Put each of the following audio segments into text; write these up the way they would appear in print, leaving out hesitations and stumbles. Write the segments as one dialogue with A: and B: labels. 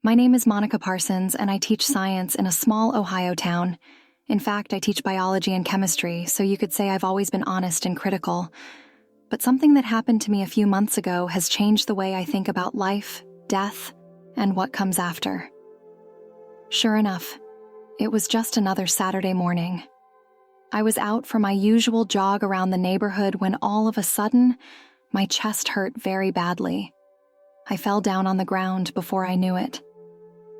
A: My name is Monica Parsons, and I teach science in a small Ohio town. In fact, I teach biology and chemistry, so you could say I've always been honest and critical. But something that happened to me a few months ago has changed the way I think about life, death, and what comes after. Sure enough, it was just another Saturday morning. I was out for my usual jog around the neighborhood when all of a sudden, my chest hurt very badly. I fell down on the ground before I knew it.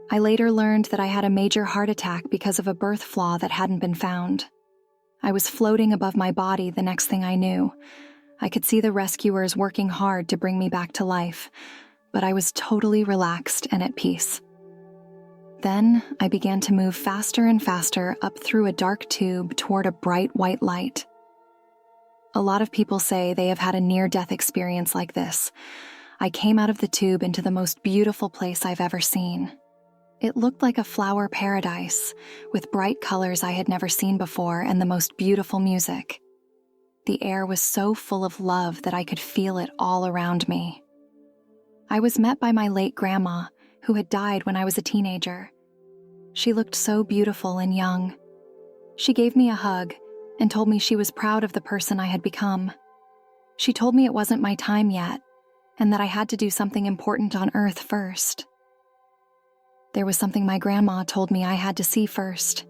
A: I later learned that I had a major heart attack because of a birth flaw that hadn't been found. I was floating above my body the next thing I knew. I could see the rescuers working hard to bring me back to life, but I was totally relaxed and at peace. Then I began to move faster and faster up through a dark tube toward a bright white light. A lot of people say they have had a near-death experience like this. I came out of the tube into the most beautiful place I've ever seen. It looked like a flower paradise, with bright colors I had never seen before and the most beautiful music. The air was so full of love that I could feel it all around me. I was met by my late grandma, who had died when I was a teenager. She looked so beautiful and young. She gave me a hug and told me she was proud of the person I had become. She told me it wasn't my time yet, and that I had to do something important on Earth first. There was something my grandma told me I had to see first.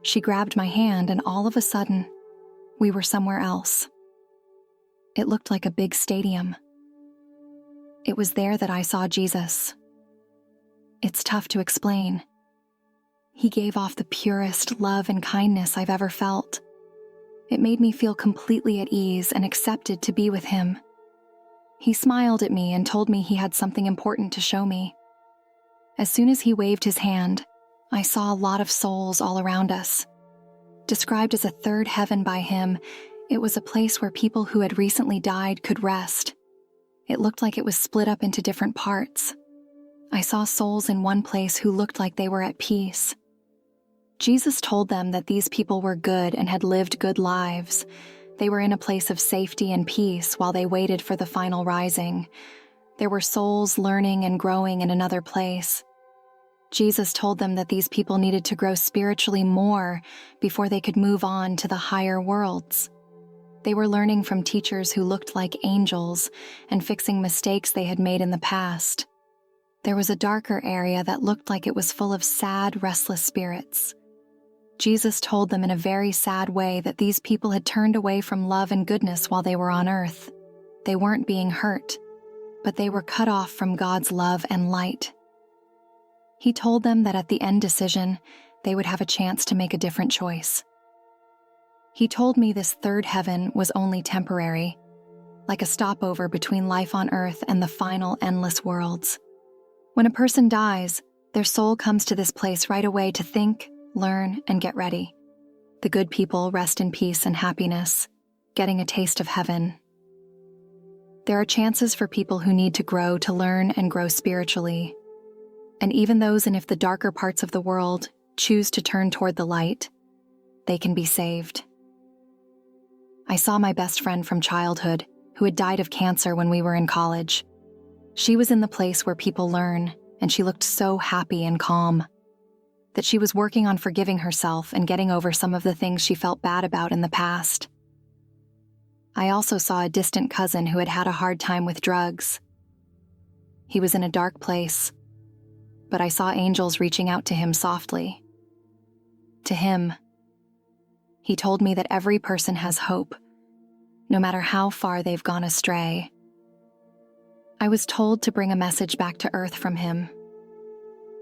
A: She grabbed my hand, and all of a sudden, we were somewhere else. It looked like a big stadium. It was there that I saw Jesus. It's tough to explain. He gave off the purest love and kindness I've ever felt. It made me feel completely at ease and accepted to be with him. He smiled at me and told me he had something important to show me. As soon as he waved his hand, I saw a lot of souls all around us. Described as a third heaven by him, it was a place where people who had recently died could rest. It looked like it was split up into different parts. I saw souls in one place who looked like they were at peace. Jesus told them that these people were good and had lived good lives. They were in a place of safety and peace while they waited for the final rising. There were souls learning and growing in another place. Jesus told them that these people needed to grow spiritually more before they could move on to the higher worlds. They were learning from teachers who looked like angels and fixing mistakes they had made in the past. There was a darker area that looked like it was full of sad, restless spirits. Jesus told them in a very sad way that these people had turned away from love and goodness while they were on earth. They weren't being hurt, but they were cut off from God's love and light. He told them that at the end decision, they would have a chance to make a different choice. He told me this third heaven was only temporary, like a stopover between life on earth and the final endless worlds. When a person dies, their soul comes to this place right away to think, learn, and get ready. The good people rest in peace and happiness, getting a taste of heaven. There are chances for people who need to grow to learn and grow spiritually. And even those in the darker parts of the world choose to turn toward the light, they can be saved. I saw my best friend from childhood, who had died of cancer when we were in college. She was in the place where people learn, and she looked so happy and calm. That she was working on forgiving herself and getting over some of the things she felt bad about in the past. I also saw a distant cousin who had had a hard time with drugs. He was in a dark place, but I saw angels reaching out to him softly. To him, he told me that every person has hope, no matter how far they've gone astray. I was told to bring a message back to Earth from him.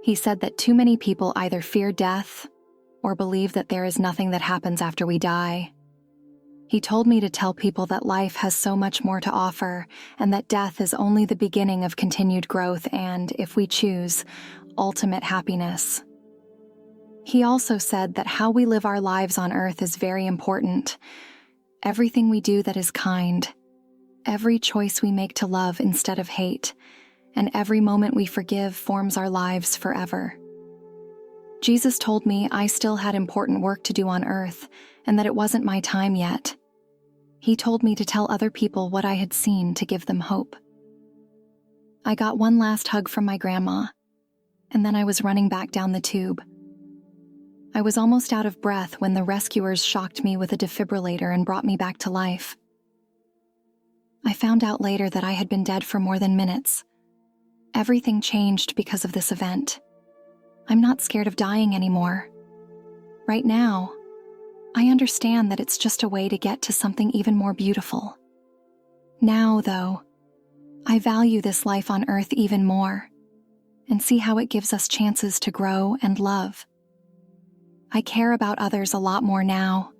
A: He said that too many people either fear death or believe that there is nothing that happens after we die. He told me to tell people that life has so much more to offer and that death is only the beginning of continued growth and, if we choose, ultimate happiness. He also said that how we live our lives on earth is very important. Everything we do that is kind, every choice we make to love instead of hate, and every moment we forgive forms our lives forever. Jesus told me I still had important work to do on earth and that it wasn't my time yet. He told me to tell other people what I had seen to give them hope. I got one last hug from my grandma. and then I was running back down the tube. I was almost out of breath when the rescuers shocked me with a defibrillator and brought me back to life. I found out later that I had been dead for more than minutes. Everything changed because of this event. I'm not scared of dying anymore. Right now, I understand that it's just a way to get to something even more beautiful. Now, though, I value this life on Earth even more and see how it gives us chances to grow and love. I care about others a lot more now.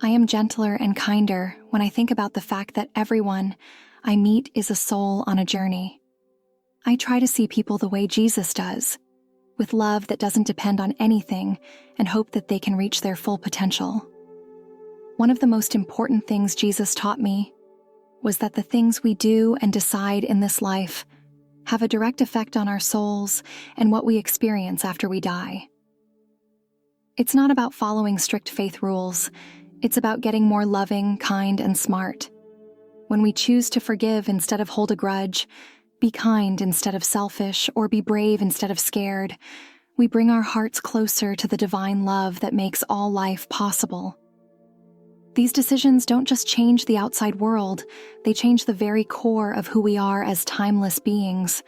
A: I am gentler and kinder when I think about the fact that everyone I meet is a soul on a journey. I try to see people the way Jesus does, with love that doesn't depend on anything and hope that they can reach their full potential. One of the most important things Jesus taught me was that the things we do and decide in this life have a direct effect on our souls and what we experience after we die. It's not about following strict faith rules. It's about getting more loving, kind, and smart. When we choose to forgive instead of hold a grudge, be kind instead of selfish, or be brave instead of scared, we bring our hearts closer to the divine love that makes all life possible. These decisions don't just change the outside world, they change the very core of who we are as timeless beings.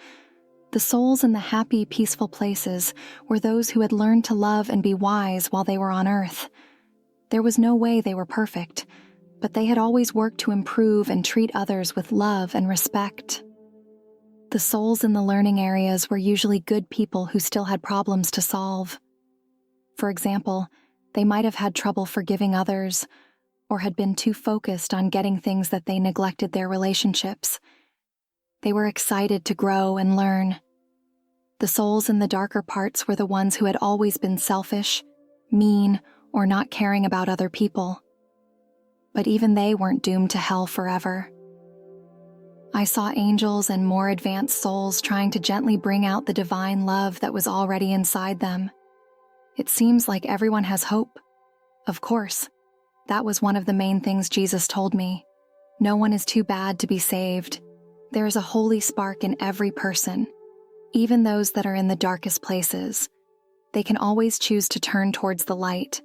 A: The souls in the happy, peaceful places were those who had learned to love and be wise while they were on Earth. There was no way they were perfect, but they had always worked to improve and treat others with love and respect. The souls in the learning areas were usually good people who still had problems to solve. For example, they might have had trouble forgiving others, or had been too focused on getting things that they neglected their relationships. They were excited to grow and learn. The souls in the darker parts were the ones who had always been selfish, mean, or not caring about other people. But even they weren't doomed to hell forever. I saw angels and more advanced souls trying to gently bring out the divine love that was already inside them. It seems like everyone has hope. Of course, that was one of the main things Jesus told me. No one is too bad to be saved. There is a holy spark in every person, even those that are in the darkest places. They can always choose to turn towards the light.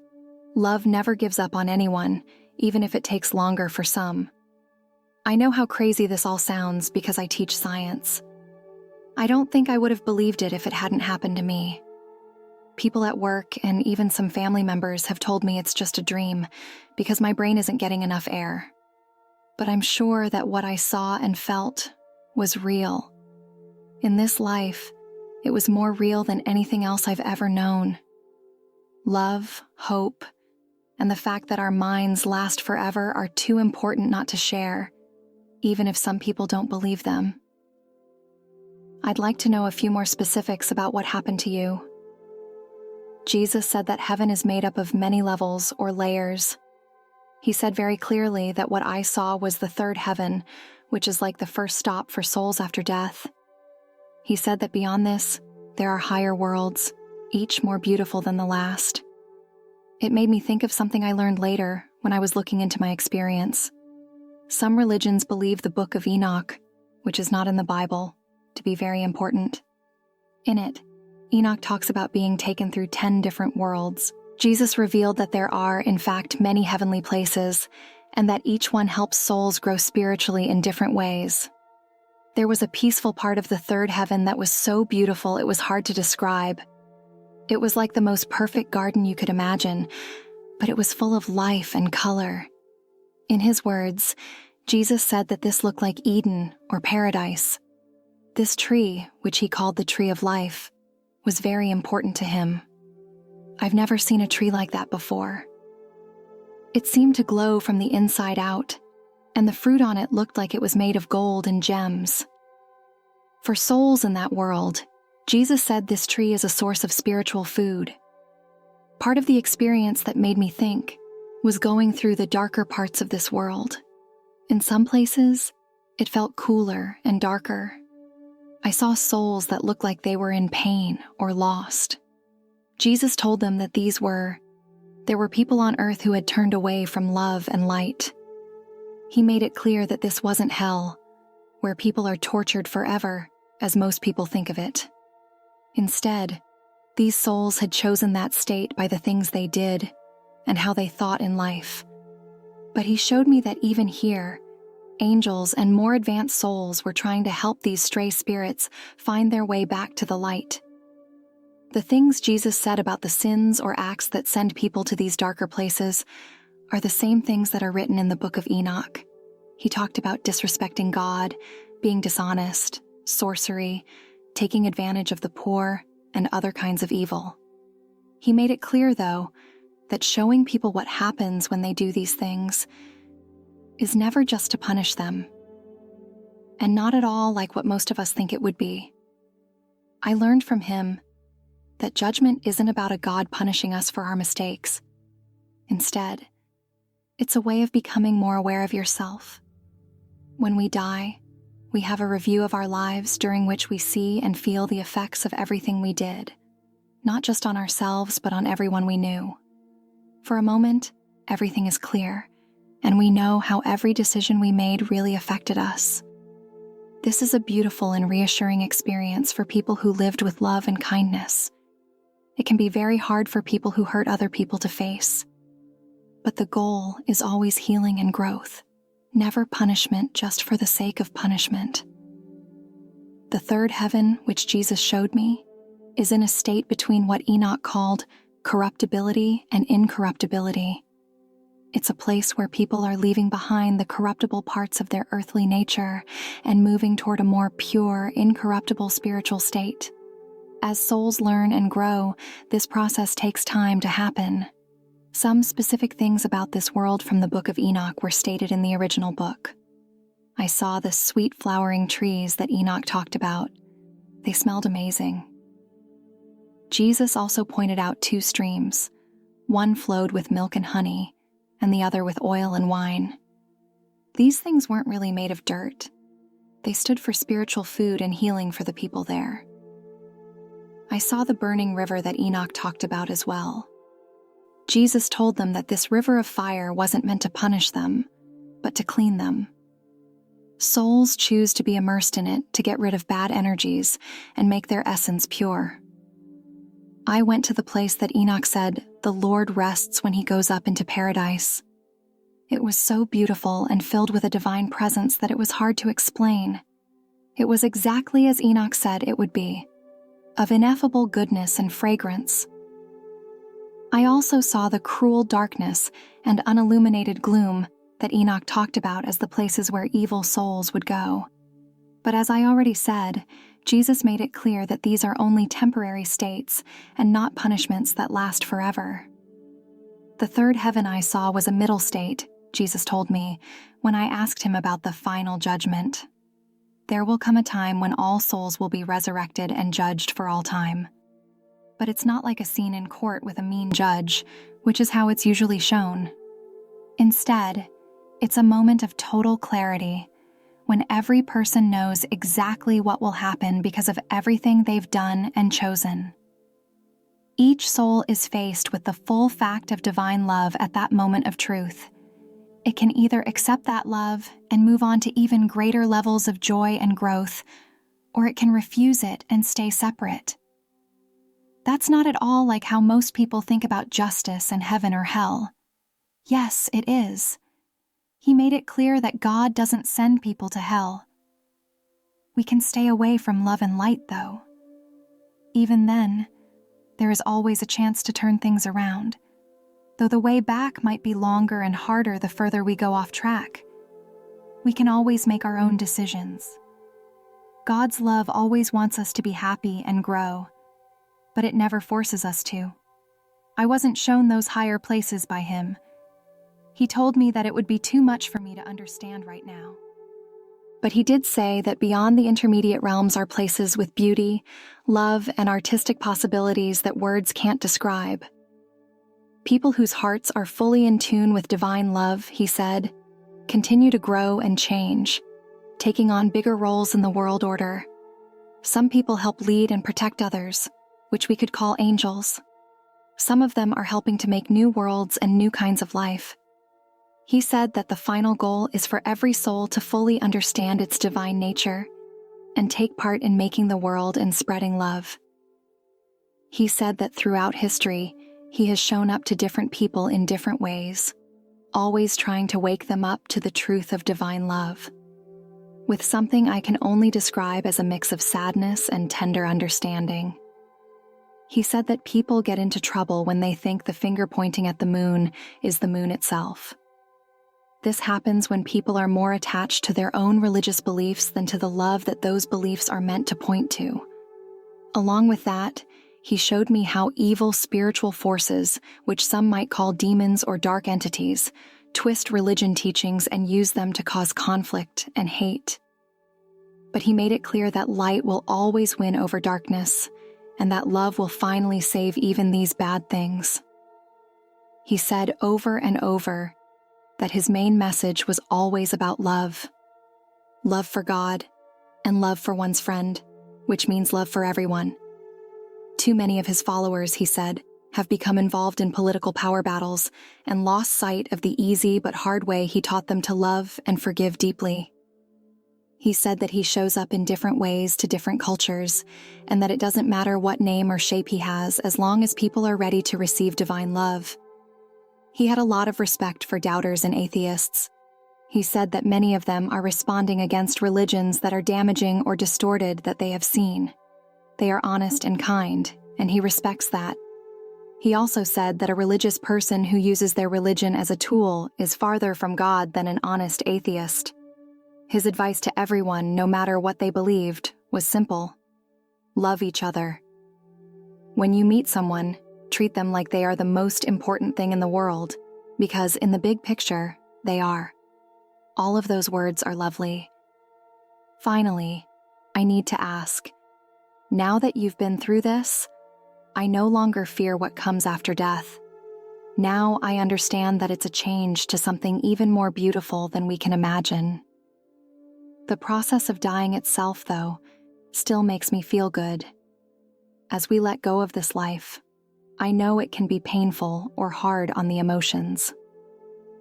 A: Love never gives up on anyone, even if it takes longer for some. I know how crazy this all sounds because I teach science. I don't think I would have believed it if it hadn't happened to me. People at work and even some family members have told me it's just a dream because my brain isn't getting enough air. But I'm sure that what I saw and felt was real. In this life, it was more real than anything else I've ever known. Love, hope, and the fact that our minds last forever are too important not to share, even if some people don't believe them. I'd like to know a few more specifics about what happened to you. Jesus said that heaven is made up of many levels or layers. He said very clearly that what I saw was the third heaven, which is like the first stop for souls after death. He said that beyond this, there are higher worlds, each more beautiful than the last. It made me think of something I learned later when I was looking into my experience. Some religions believe the Book of Enoch, which is not in the Bible, to be very important. In it, Enoch talks about being taken through 10 different worlds. Jesus revealed that there are, in fact, many heavenly places, and that each one helps souls grow spiritually in different ways. There was a peaceful part of the third heaven that was so beautiful it was hard to describe. It was like the most perfect garden you could imagine, but it was full of life and color. In his words, Jesus said that this looked like Eden or paradise. This tree, which he called the tree of life, was very important to him. I've never seen a tree like that before. It seemed to glow from the inside out, and the fruit on it looked like it was made of gold and gems. For souls in that world, Jesus said this tree is a source of spiritual food. Part of the experience that made me think was going through the darker parts of this world. In some places, it felt cooler and darker. I saw souls that looked like they were in pain or lost. Jesus told them that there were people on earth who had turned away from love and light. He made it clear that this wasn't hell, where people are tortured forever, as most people think of it. Instead, these souls had chosen that state by the things they did and how they thought in life. But he showed me that even here, angels and more advanced souls were trying to help these stray spirits find their way back to the light. The things Jesus said about the sins or acts that send people to these darker places are the same things that are written in the Book of Enoch. He talked about disrespecting God, being dishonest, sorcery, taking advantage of the poor, and other kinds of evil. He made it clear, though, that showing people what happens when they do these things is never just to punish them, and not at all like what most of us think it would be. I learned from him that judgment isn't about a God punishing us for our mistakes. Instead, it's a way of becoming more aware of yourself. When we die, we have a review of our lives during which we see and feel the effects of everything we did, not just on ourselves, but on everyone we knew. For a moment, everything is clear, and we know how every decision we made really affected us. This is a beautiful and reassuring experience for people who lived with love and kindness. It can be very hard for people who hurt other people to face. But the goal is always healing and growth, never punishment just for the sake of punishment. The third heaven, which Jesus showed me, is in a state between what Enoch called corruptibility and incorruptibility. It's a place where people are leaving behind the corruptible parts of their earthly nature and moving toward a more pure, incorruptible spiritual state. As souls learn and grow, this process takes time to happen. Some specific things about this world from the Book of Enoch were stated in the original book. I saw the sweet flowering trees that Enoch talked about. They smelled amazing. Jesus also pointed out 2 streams. One flowed with milk and honey, and the other with oil and wine. These things weren't really made of dirt. They stood for spiritual food and healing for the people there. I saw the burning river that Enoch talked about as well. Jesus told them that this river of fire wasn't meant to punish them, but to clean them. Souls choose to be immersed in it to get rid of bad energies and make their essence pure. I went to the place that Enoch said the Lord rests when he goes up into paradise. It was so beautiful and filled with a divine presence that it was hard to explain. It was exactly as Enoch said it would be, of ineffable goodness and fragrance. I also saw the cruel darkness and unilluminated gloom that Enoch talked about as the places where evil souls would go. But as I already said, Jesus made it clear that these are only temporary states and not punishments that last forever. The third heaven I saw was a middle state, Jesus told me, when I asked him about the final judgment. There will come a time when all souls will be resurrected and judged for all time. But it's not like a scene in court with a mean judge, which is how it's usually shown. Instead, it's a moment of total clarity, when every person knows exactly what will happen because of everything they've done and chosen. Each soul is faced with the full fact of divine love at that moment of truth. It can either accept that love and move on to even greater levels of joy and growth, or it can refuse it and stay separate. That's not at all like how most people think about justice and heaven or hell. Yes, it is. He made it clear that God doesn't send people to hell. We can stay away from love and light, though. Even then, there is always a chance to turn things around, though the way back might be longer and harder the further we go off track. We can always make our own decisions. God's love always wants us to be happy and grow, but it never forces us to. I wasn't shown those higher places by him. He told me that it would be too much for me to understand right now. But he did say that beyond the intermediate realms are places with beauty, love, and artistic possibilities that words can't describe. People whose hearts are fully in tune with divine love, he said, continue to grow and change, taking on bigger roles in the world order. Some people help lead and protect others, which we could call angels. Some of them are helping to make new worlds and new kinds of life. He said that the final goal is for every soul to fully understand its divine nature and take part in making the world and spreading love. He said that throughout history, he has shown up to different people in different ways, always trying to wake them up to the truth of divine love, with something I can only describe as a mix of sadness and tender understanding. He said that people get into trouble when they think the finger pointing at the moon is the moon itself. This happens when people are more attached to their own religious beliefs than to the love that those beliefs are meant to point to. Along with that, he showed me how evil spiritual forces, which some might call demons or dark entities, twist religion teachings and use them to cause conflict and hate. But he made it clear that light will always win over darkness, and that love will finally save even these bad things. He said over and over that his main message was always about love. Love for God, and love for one's friend, which means love for everyone. Too many of his followers, he said, have become involved in political power battles and lost sight of the easy but hard way he taught them to love and forgive deeply. He said that he shows up in different ways to different cultures, and that it doesn't matter what name or shape he has as long as people are ready to receive divine love. He had a lot of respect for doubters and atheists. He said that many of them are responding against religions that are damaging or distorted that they have seen. They are honest and kind, and he respects that. He also said that a religious person who uses their religion as a tool is farther from God than an honest atheist. His advice to everyone, no matter what they believed, was simple: love each other. When you meet someone, treat them like they are the most important thing in the world, because in the big picture, they are. All of those words are lovely. Finally, I need to ask, now that you've been through this, I no longer fear what comes after death. Now I understand that it's a change to something even more beautiful than we can imagine. The process of dying itself, though, still makes me feel good. As we let go of this life, I know it can be painful or hard on the emotions.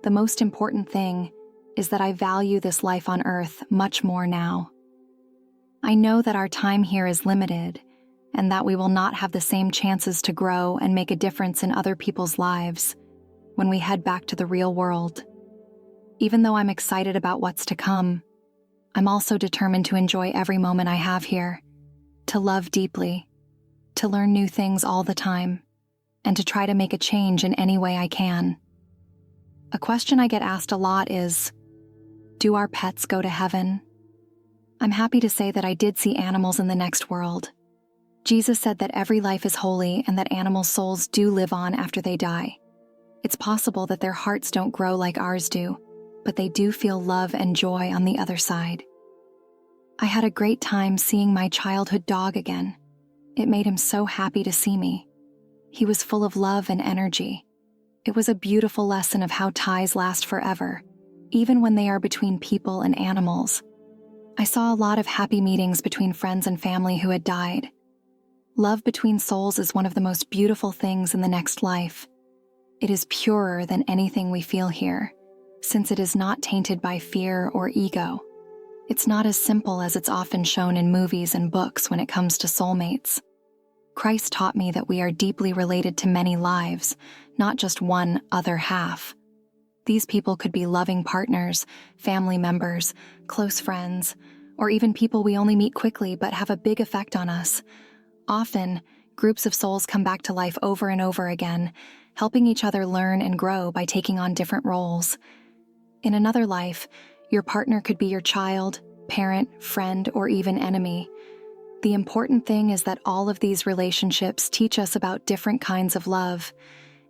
A: The most important thing is that I value this life on earth much more now. I know that our time here is limited, and that we will not have the same chances to grow and make a difference in other people's lives when we head back to the real world. Even though I'm excited about what's to come, I'm also determined to enjoy every moment I have here, to love deeply, to learn new things all the time, and to try to make a change in any way I can. A question I get asked a lot is, do our pets go to heaven? I'm happy to say that I did see animals in the next world. Jesus said that every life is holy and that animal souls do live on after they die. It's possible that their hearts don't grow like ours do, but they do feel love and joy on the other side. I had a great time seeing my childhood dog again. It made him so happy to see me. He was full of love and energy. It was a beautiful lesson of how ties last forever, even when they are between people and animals. I saw a lot of happy meetings between friends and family who had died. Love between souls is one of the most beautiful things in the next life. It is purer than anything we feel here, since it is not tainted by fear or ego. It's not as simple as it's often shown in movies and books when it comes to soulmates. Christ taught me that we are deeply related to many lives, not just one other half. These people could be loving partners, family members, close friends, or even people we only meet quickly but have a big effect on us. Often, groups of souls come back to life over and over again, helping each other learn and grow by taking on different roles. In another life, your partner could be your child, parent, friend, or even enemy. The important thing is that all of these relationships teach us about different kinds of love,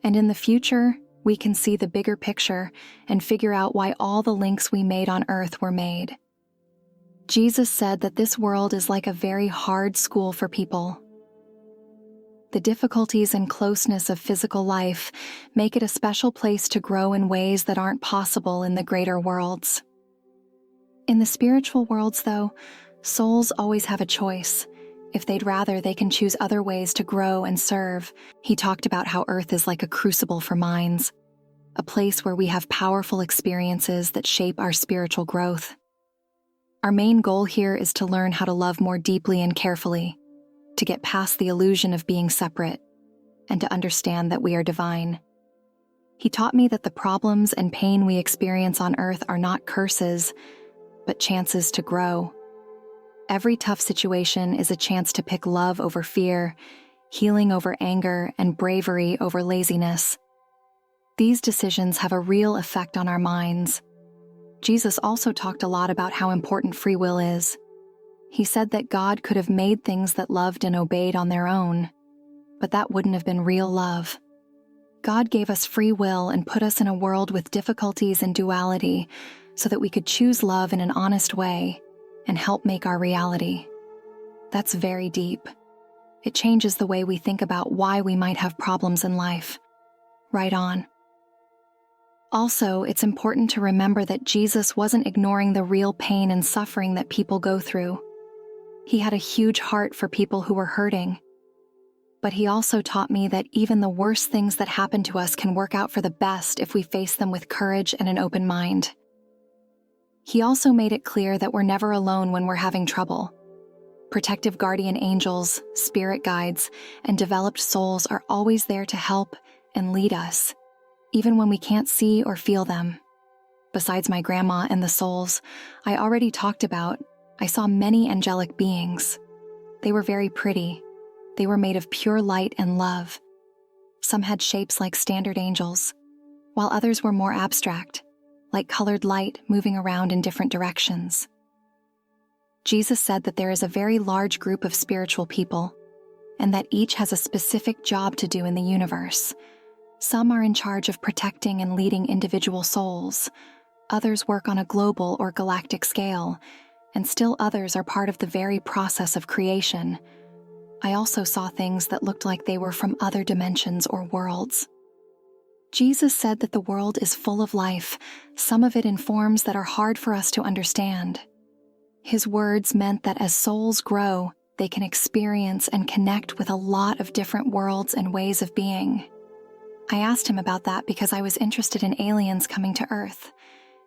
A: and in the future, we can see the bigger picture and figure out why all the links we made on earth were made. Jesus said that this world is like a very hard school for people. The difficulties and closeness of physical life make it a special place to grow in ways that aren't possible in the greater worlds. In the spiritual worlds, though, souls always have a choice. If they'd rather, they can choose other ways to grow and serve. He talked about how Earth is like a crucible for minds, a place where we have powerful experiences that shape our spiritual growth. Our main goal here is to learn how to love more deeply and carefully, to get past the illusion of being separate, and to understand that we are divine. He taught me that the problems and pain we experience on Earth are not curses, but chances to grow. Every tough situation is a chance to pick love over fear, healing over anger, and bravery over laziness. These decisions have a real effect on our minds. Jesus also talked a lot about how important free will is. He said that God could have made things that loved and obeyed on their own, but that wouldn't have been real love. God gave us free will and put us in a world with difficulties and duality so that we could choose love in an honest way and help make our reality. That's very deep. It changes the way we think about why we might have problems in life. Right on. Also, it's important to remember that Jesus wasn't ignoring the real pain and suffering that people go through. He had a huge heart for people who were hurting. But he also taught me that even the worst things that happen to us can work out for the best if we face them with courage and an open mind. He also made it clear that we're never alone when we're having trouble. Protective guardian angels, spirit guides, and developed souls are always there to help and lead us, even when we can't see or feel them. Besides my grandma and the souls I already talked about, I saw many angelic beings. They were very pretty. They were made of pure light and love. Some had shapes like standard angels, while others were more abstract, like colored light moving around in different directions. Jesus said that there is a very large group of spiritual people, and that each has a specific job to do in the universe. Some are in charge of protecting and leading individual souls. Others work on a global or galactic scale, and still others are part of the very process of creation. I also saw things that looked like they were from other dimensions or worlds. Jesus said that the world is full of life, some of it in forms that are hard for us to understand. His words meant that as souls grow, they can experience and connect with a lot of different worlds and ways of being. I asked him about that because I was interested in aliens coming to Earth.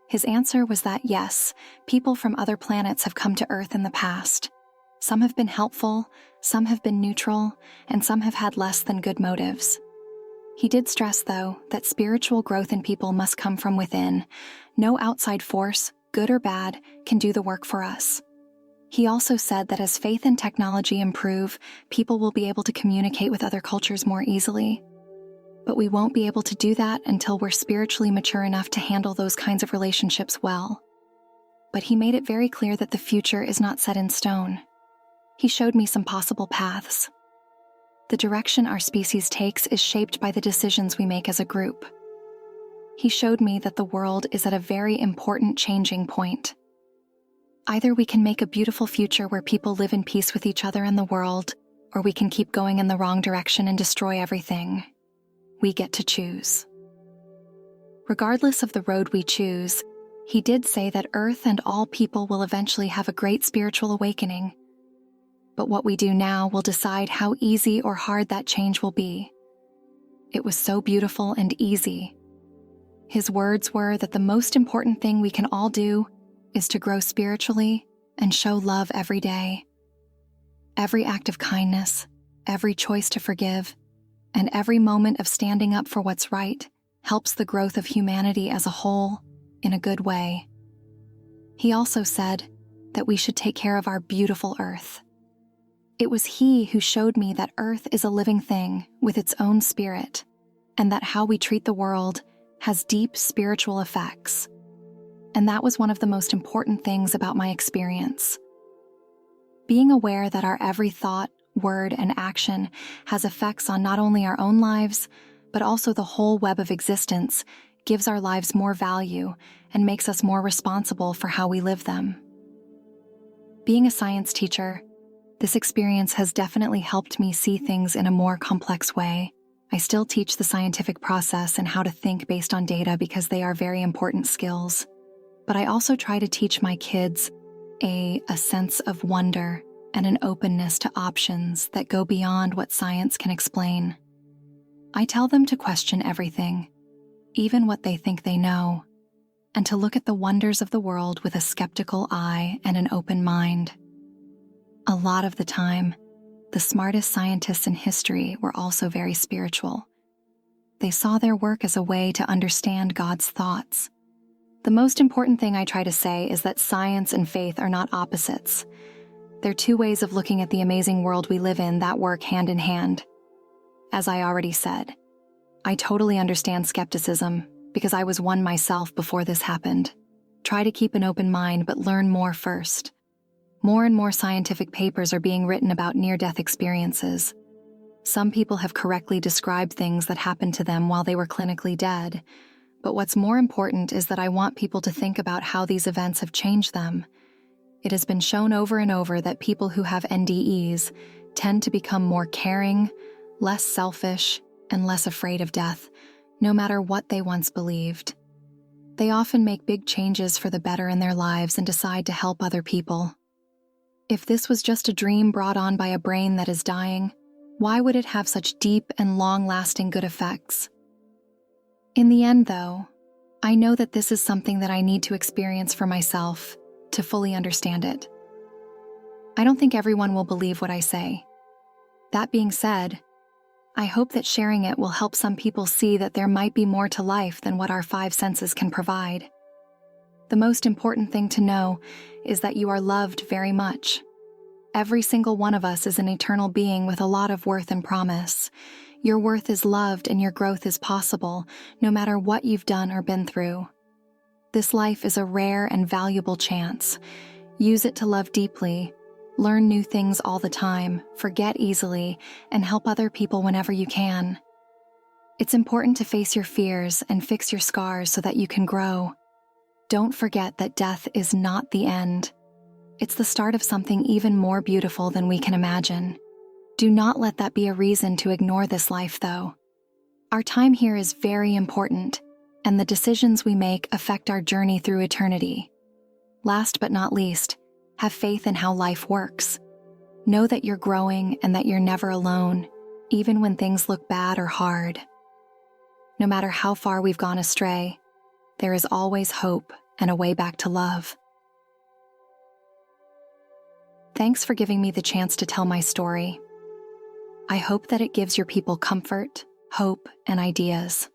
A: His answer was that yes, people from other planets have come to Earth in the past. Some have been helpful, some have been neutral, and some have had less than good motives. He did stress, though, that spiritual growth in people must come from within. No outside force, good or bad, can do the work for us. He also said that as faith and technology improve, people will be able to communicate with other cultures more easily. But we won't be able to do that until we're spiritually mature enough to handle those kinds of relationships well. But he made it very clear that the future is not set in stone. He showed me some possible paths. The direction our species takes is shaped by the decisions we make as a group. He showed me that the world is at a very important changing point. Either we can make a beautiful future where people live in peace with each other and the world, or we can keep going in the wrong direction and destroy everything. We get to choose. Regardless of the road we choose, he did say that Earth and all people will eventually have a great spiritual awakening. But what we do now will decide how easy or hard that change will be. It was so beautiful and easy. His words were that the most important thing we can all do is to grow spiritually and show love every day. Every act of kindness, every choice to forgive, and every moment of standing up for what's right helps the growth of humanity as a whole in a good way. He also said that we should take care of our beautiful Earth. It was he who showed me that Earth is a living thing with its own spirit, and that how we treat the world has deep spiritual effects. And that was one of the most important things about my experience. Being aware that our every thought, word, and action has effects on not only our own lives, but also the whole web of existence gives our lives more value and makes us more responsible for how we live them. Being a science teacher, this experience has definitely helped me see things in a more complex way. I still teach the scientific process and how to think based on data because they are very important skills. But I also try to teach my kids a sense of wonder and an openness to options that go beyond what science can explain. I tell them to question everything, even what they think they know, and to look at the wonders of the world with a skeptical eye and an open mind. A lot of the time, the smartest scientists in history were also very spiritual. They saw their work as a way to understand God's thoughts. The most important thing I try to say is that science and faith are not opposites. They're two ways of looking at the amazing world we live in that work hand in hand. As I already said, I totally understand skepticism because I was one myself before this happened. Try to keep an open mind, but learn more first. More and more scientific papers are being written about near-death experiences. Some people have correctly described things that happened to them while they were clinically dead. But what's more important is that I want people to think about how these events have changed them. It has been shown over and over that people who have NDEs tend to become more caring, less selfish, and less afraid of death, no matter what they once believed. They often make big changes for the better in their lives and decide to help other people. If this was just a dream brought on by a brain that is dying, why would it have such deep and long-lasting good effects? In the end, though, I know that this is something that I need to experience for myself to fully understand it. I don't think everyone will believe what I say. That being said, I hope that sharing it will help some people see that there might be more to life than what our five senses can provide. The most important thing to know is that you are loved very much. Every single one of us is an eternal being with a lot of worth and promise. Your worth is loved and your growth is possible, no matter what you've done or been through. This life is a rare and valuable chance. Use it to love deeply, learn new things all the time, forget easily, and help other people whenever you can. It's important to face your fears and fix your scars so that you can grow. Don't forget that death is not the end. It's the start of something even more beautiful than we can imagine. Do not let that be a reason to ignore this life, though. Our time here is very important, and the decisions we make affect our journey through eternity. Last but not least, have faith in how life works. Know that you're growing and that you're never alone, even when things look bad or hard. No matter how far we've gone astray, there is always hope and a way back to love. Thanks for giving me the chance to tell my story. I hope that it gives your people comfort, hope, and ideas.